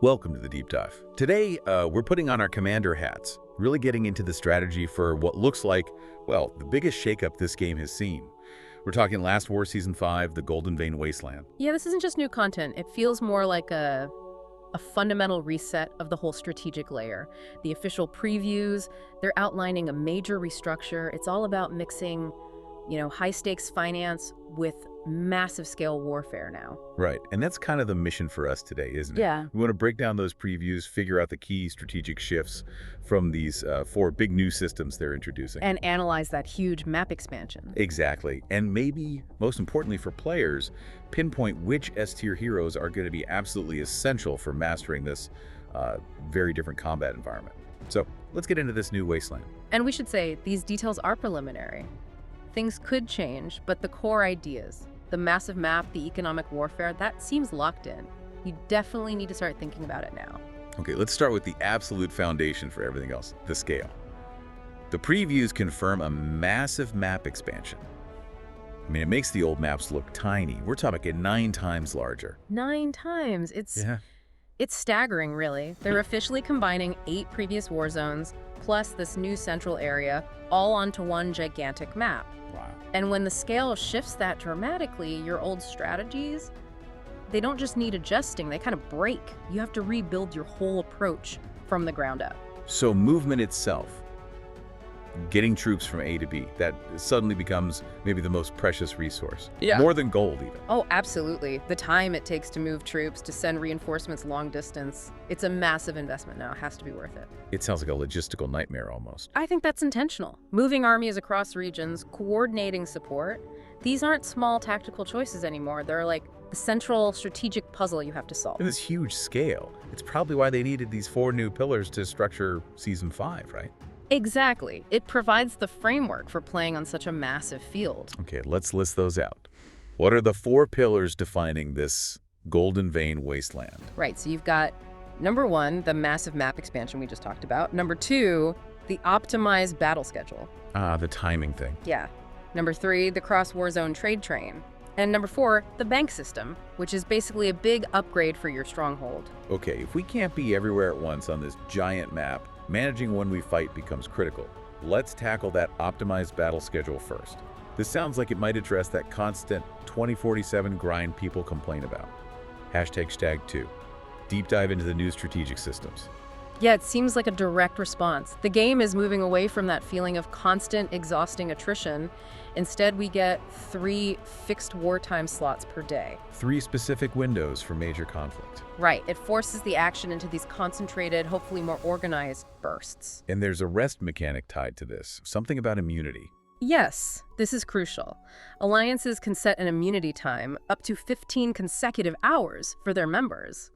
Welcome to the Deep Dive. Today, we're putting on our commander hats, really getting into the strategy for what looks like, well, the biggest shakeup this game has seen. We're talking Last War Season 5, the Golden Vein Wasteland. Yeah, this isn't just new content. It feels more like a fundamental reset of the whole strategic layer. The official previews, they're outlining a major restructure. It's all about mixing, high-stakes finance with massive scale warfare now. Right, and that's kind of the mission for us today, isn't it? Yeah. We want to break down those previews, figure out the key strategic shifts from these 4 big new systems they're introducing. And analyze that huge map expansion. Exactly, and maybe, most importantly for players, pinpoint which S-tier heroes are going to be absolutely essential for mastering this very different combat environment. So, let's get into this new Wasteland. And we should say, these details are preliminary. Things could change, but the core ideas, the massive map, the economic warfare, that seems locked in. You definitely need to start thinking about it now. Okay, let's start with the absolute foundation for everything else, the scale. The previews confirm a massive map expansion. I mean, it makes the old maps look tiny. We're talking 9 times larger. 9 times? It's staggering, really. They're officially combining 8 previous war zones, plus this new central area, all onto one gigantic map. Wow. And when the scale shifts that dramatically, your old strategies, they don't just need adjusting, they kind of break. You have to rebuild your whole approach from the ground up. So movement itself, getting troops from A to B, that suddenly becomes maybe the most precious resource. Yeah. More than gold, even. Oh, absolutely. The time it takes to move troops, to send reinforcements long distance, it's a massive investment now. It has to be worth it. It sounds like a logistical nightmare almost. I think that's intentional. Moving armies across regions, coordinating support, these aren't small tactical choices anymore. They're like the central strategic puzzle you have to solve. And this huge scale, it's probably why they needed these 4 new pillars to structure Season 5, right? Exactly. It provides the framework for playing on such a massive field. Okay, let's list those out. What are the 4 pillars defining this Golden Vein Wasteland? Right, so you've got number 1, the massive map expansion we just talked about. Number 2, the optimized battle schedule. Ah, the timing thing. Yeah. Number 3, the cross-war zone trade train. And number 4, the bank system, which is basically a big upgrade for your stronghold. Okay, if we can't be everywhere at once on this giant map, managing when we fight becomes critical. Let's tackle that optimized battle schedule first. This sounds like it might address that constant 2047 grind people complain about. #2. Deep dive into the new strategic systems. Yeah, it seems like a direct response. The game is moving away from that feeling of constant, exhausting attrition. Instead, we get 3 fixed wartime slots per day. 3 specific windows for major conflict. Right. It forces the action into these concentrated, hopefully more organized bursts. And there's a rest mechanic tied to this, something about immunity. Yes, this is crucial. Alliances can set an immunity time up to 15 consecutive hours for their members.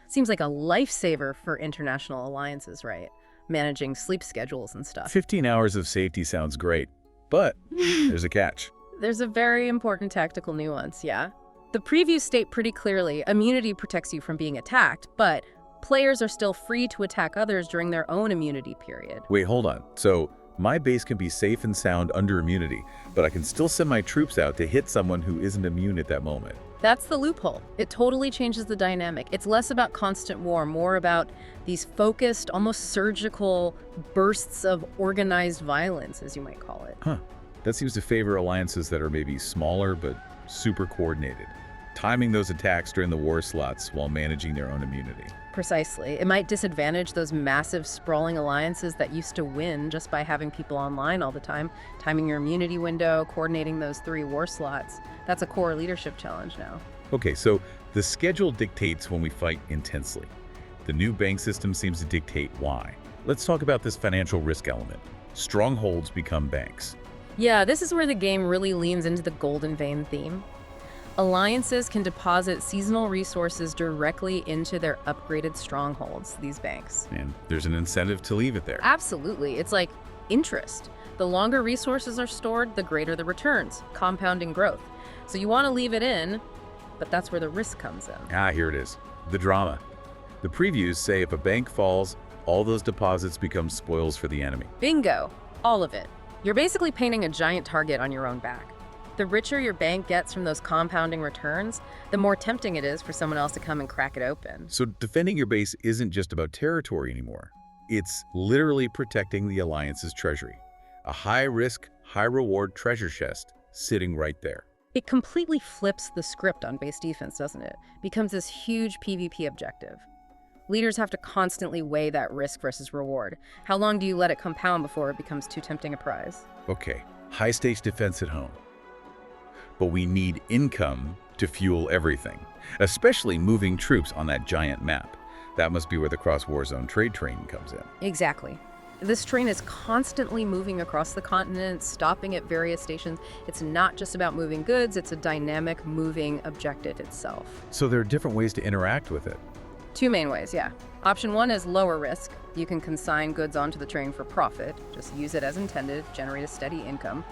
Seems like a lifesaver for international alliances, right? Managing sleep schedules and stuff. 15 hours of safety sounds great, but there's a catch. There's a very important tactical nuance, yeah? The previews state pretty clearly, immunity protects you from being attacked, but players are still free to attack others during their own immunity period. Wait, hold on. So my base can be safe and sound under immunity, but I can still send my troops out to hit someone who isn't immune at that moment. That's the loophole. It totally changes the dynamic. It's less about constant war, more about these focused, almost surgical bursts of organized violence, as you might call it. Huh. That seems to favor alliances that are maybe smaller but super coordinated, timing those attacks during the war slots while managing their own immunity. Precisely. It might disadvantage those massive, sprawling alliances that used to win just by having people online all the time, timing your immunity window, coordinating those 3 war slots. That's a core leadership challenge now. Okay, so the schedule dictates when we fight intensely. The new bank system seems to dictate why. Let's talk about this financial risk element. Strongholds become banks. Yeah, this is where the game really leans into the Golden Vein theme. Alliances can deposit seasonal resources directly into their upgraded strongholds, these banks. And there's an incentive to leave it there. Absolutely. It's like interest. The longer resources are stored, the greater the returns, compounding growth. So you want to leave it in, but that's where the risk comes in. Ah, here it is. The drama. The previews say if a bank falls, all those deposits become spoils for the enemy. Bingo. All of it. You're basically painting a giant target on your own back. The richer your bank gets from those compounding returns, the more tempting it is for someone else to come and crack it open. So defending your base isn't just about territory anymore. It's literally protecting the Alliance's treasury. A high-risk, high-reward treasure chest sitting right there. It completely flips the script on base defense, doesn't it? Becomes this huge PvP objective. Leaders have to constantly weigh that risk versus reward. How long do you let it compound before it becomes too tempting a prize? Okay, high-stakes defense at home. But we need income to fuel everything, especially moving troops on that giant map. That must be where the cross-warzone trade train comes in. Exactly. This train is constantly moving across the continent, stopping at various stations. It's not just about moving goods, it's a dynamic, moving objective itself. So there are different ways to interact with it. Two main ways, yeah. Option one is lower risk. You can consign goods onto the train for profit. Just use it as intended, generate a steady income.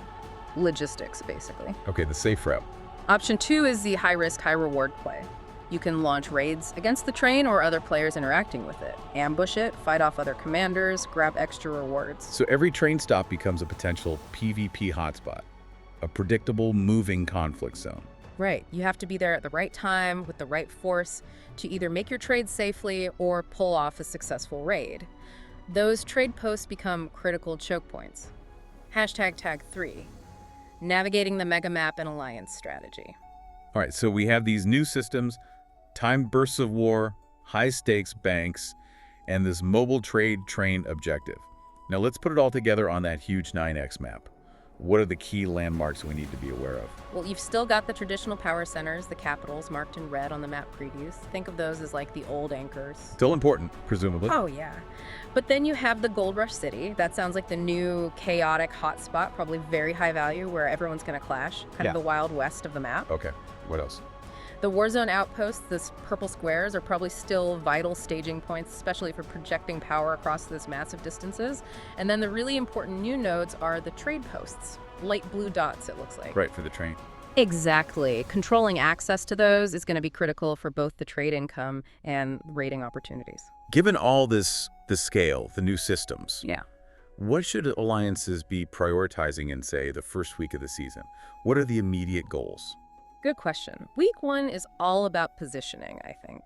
Logistics, basically. Okay, the safe route. Option two is the high-risk, high-reward play. You can launch raids against the train or other players interacting with it. Ambush it, fight off other commanders, grab extra rewards. So every train stop becomes a potential PvP hotspot, a predictable moving conflict zone. Right. You have to be there at the right time with the right force to either make your trade safely or pull off a successful raid. Those trade posts become critical choke points. Tag 3. Navigating the mega map and alliance strategy. All right, so we have these new systems, time bursts of war, high-stakes banks, and this mobile trade train objective. Now let's put it all together on that huge 9x map. What are the key landmarks we need to be aware of? Well, you've still got the traditional power centers, the capitals marked in red on the map previews. Think of those as like the old anchors. Still important, presumably. Oh, yeah. But then you have the Gold Rush City. That sounds like the new chaotic hotspot, probably very high value, where everyone's going to clash. Kind of the Wild West of the map. Okay, what else? The Warzone Outposts, the purple squares, are probably still vital staging points, especially for projecting power across those massive distances. And then the really important new nodes are the trade posts. Light blue dots, it looks like. Right, for the train. Exactly. Controlling access to those is going to be critical for both the trade income and raiding opportunities. Given all this, the scale, the new systems, Yeah. what should alliances be prioritizing in, say, the first week of the season? What are the immediate goals? Good question. Week 1 is all about positioning, I think.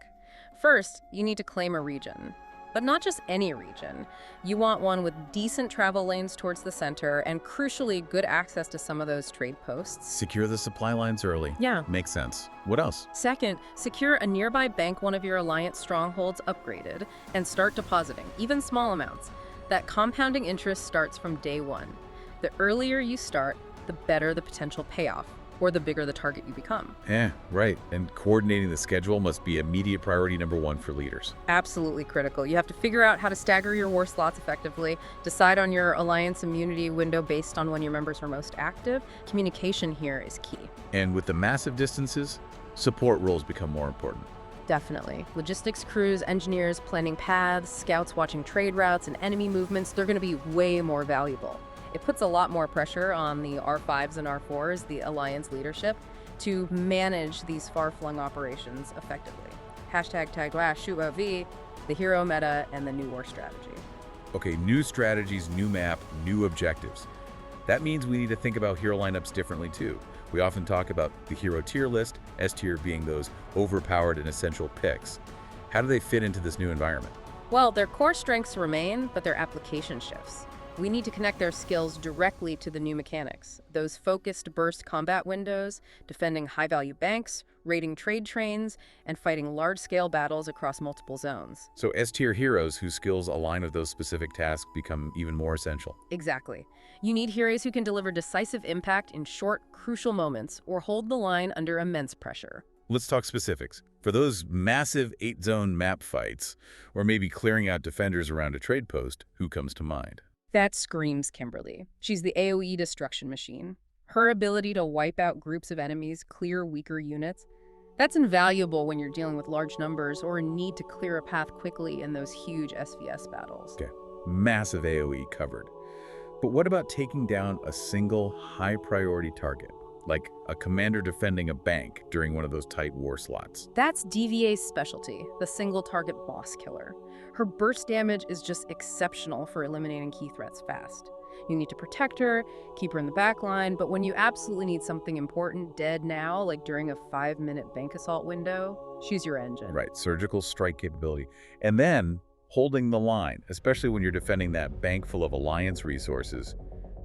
First, you need to claim a region. But not just any region. You want one with decent travel lanes towards the center and, crucially, good access to some of those trade posts. Secure the supply lines early. Yeah. Makes sense. What else? Second, secure a nearby bank one of your alliance strongholds upgraded and start depositing, even small amounts. That compounding interest starts from day 1. The earlier you start, the better the potential payoff, or the bigger the target you become. Yeah, right. And coordinating the schedule must be immediate priority number 1 for leaders. Absolutely critical. You have to figure out how to stagger your war slots effectively, decide on your alliance immunity window based on when your members are most active. Communication here is key. And with the massive distances, support roles become more important. Definitely. Logistics crews, engineers planning paths, scouts watching trade routes and enemy movements, they're going to be way more valuable. It puts a lot more pressure on the R5s and R4s, the Alliance leadership, to manage these far-flung operations effectively. #TagShootV, the hero meta, and the new war strategy. Okay, new strategies, new map, new objectives. That means we need to think about hero lineups differently too. We often talk about the hero tier list, S tier being those overpowered and essential picks. How do they fit into this new environment? Well, their core strengths remain, but their application shifts. We need to connect their skills directly to the new mechanics. Those focused burst combat windows, defending high-value banks, raiding trade trains, and fighting large-scale battles across multiple zones. So S-tier heroes whose skills align with those specific tasks become even more essential. Exactly. You need heroes who can deliver decisive impact in short, crucial moments or hold the line under immense pressure. Let's talk specifics. For those massive 8-zone map fights, or maybe clearing out defenders around a trade post, who comes to mind? That screams Kimberly. She's the AoE destruction machine. Her ability to wipe out groups of enemies, clear weaker units, that's invaluable when you're dealing with large numbers or need to clear a path quickly in those huge SVS battles. Okay, massive AoE covered. But what about taking down a single high-priority target, like a commander defending a bank during one of those tight war slots? That's DVA's specialty, the single-target boss killer. Her burst damage is just exceptional for eliminating key threats fast. You need to protect her, keep her in the back line, but when you absolutely need something important dead now, like during a 5-minute bank assault window, she's your engine. Right, surgical strike capability. And then holding the line, especially when you're defending that bank full of Alliance resources,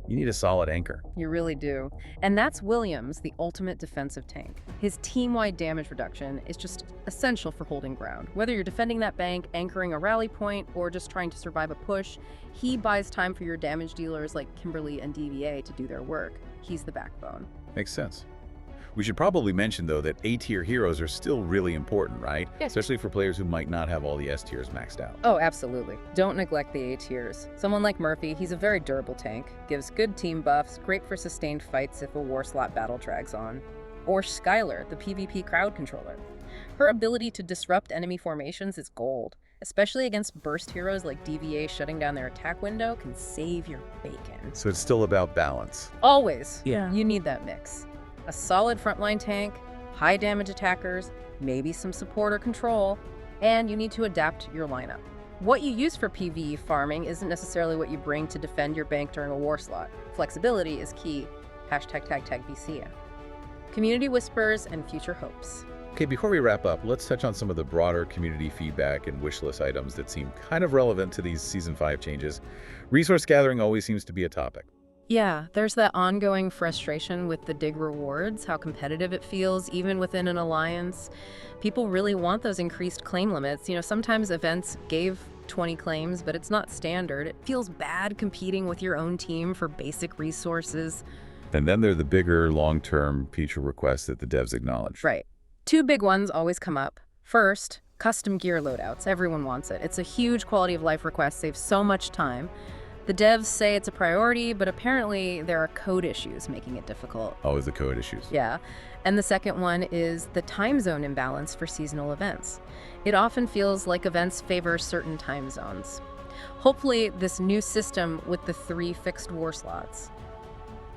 you need a solid anchor. You really do. And that's Williams, the ultimate defensive tank. His team-wide damage reduction is just essential for holding ground. Whether you're defending that bank, anchoring a rally point, or just trying to survive a push, he buys time for your damage dealers like Kimberly and DVA to do their work. He's the backbone. Makes sense. We should probably mention, though, that A-tier heroes are still really important, right? Yes. Especially for players who might not have all the S-tiers maxed out. Oh, absolutely. Don't neglect the A tiers. Someone like Murphy, he's a very durable tank, gives good team buffs, great for sustained fights if a war slot battle drags on. Or Skylar, the PvP crowd controller. Her ability to disrupt enemy formations is gold, especially against burst heroes like DVA shutting down their attack window can save your bacon. So it's still about balance. Always. Yeah. You need that mix. A solid frontline tank, high damage attackers, maybe some support or control, and you need to adapt your lineup. What you use for PvE farming isn't necessarily what you bring to defend your bank during a war slot. Flexibility is key. #TagTagVC. Community whispers and future hopes. Okay, before we wrap up, let's touch on some of the broader community feedback and wish list items that seem kind of relevant to these Season 5 changes. Resource gathering always seems to be a topic. Yeah, there's that ongoing frustration with the dig rewards, how competitive it feels, even within an alliance. People really want those increased claim limits. Sometimes events gave 20 claims, but it's not standard. It feels bad competing with your own team for basic resources. And then there are the bigger, long-term feature requests that the devs acknowledge. Right. 2 big ones always come up. First, custom gear loadouts. Everyone wants it. It's a huge quality of life request, saves so much time. The devs say it's a priority, but apparently there are code issues making it difficult. Always the code issues. Yeah. And the second one is the time zone imbalance for seasonal events. It often feels like events favor certain time zones. Hopefully, this new system with the 3 fixed war slots,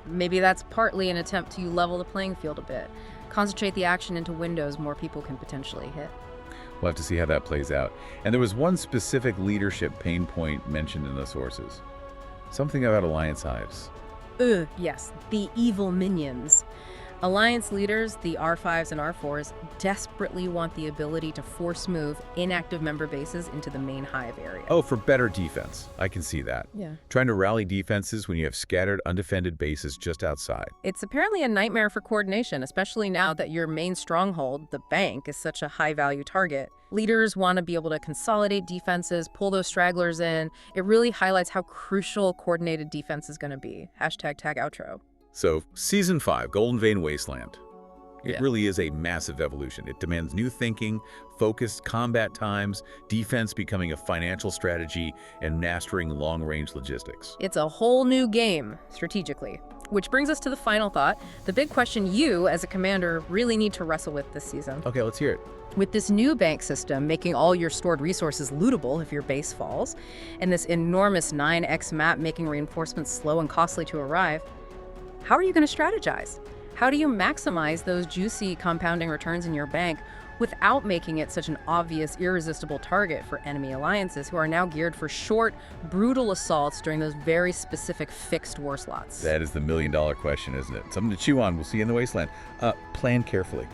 maybe that's partly an attempt to level the playing field a bit, concentrate the action into windows more people can potentially hit. We'll have to see how that plays out. And there was one specific leadership pain point mentioned in the sources. Something about Alliance hives. Yes, the evil minions. Alliance leaders, the R5s and R4s, desperately want the ability to force move inactive member bases into the main hive area. Oh, for better defense. I can see that. Yeah. Trying to rally defenses when you have scattered, undefended bases just outside. It's apparently a nightmare for coordination, especially now that your main stronghold, the bank, is such a high-value target. Leaders want to be able to consolidate defenses, pull those stragglers in. It really highlights how crucial coordinated defense is going to be. #TagOutro. So, Season 5, Golden Vein Wasteland. It Yeah. really is a massive evolution. It demands new thinking, focused combat times, defense becoming a financial strategy, and mastering long-range logistics. It's a whole new game, strategically. Which brings us to the final thought, the big question you, as a commander, really need to wrestle with this season. Okay, let's hear it. With this new bank system making all your stored resources lootable if your base falls, and this enormous 9x map making reinforcements slow and costly to arrive, how are you going to strategize? How do you maximize those juicy compounding returns in your bank without making it such an obvious, irresistible target for enemy alliances who are now geared for short, brutal assaults during those very specific fixed war slots? That is the million-dollar question, isn't it? Something to chew on. We'll see you in the Wasteland. Plan carefully.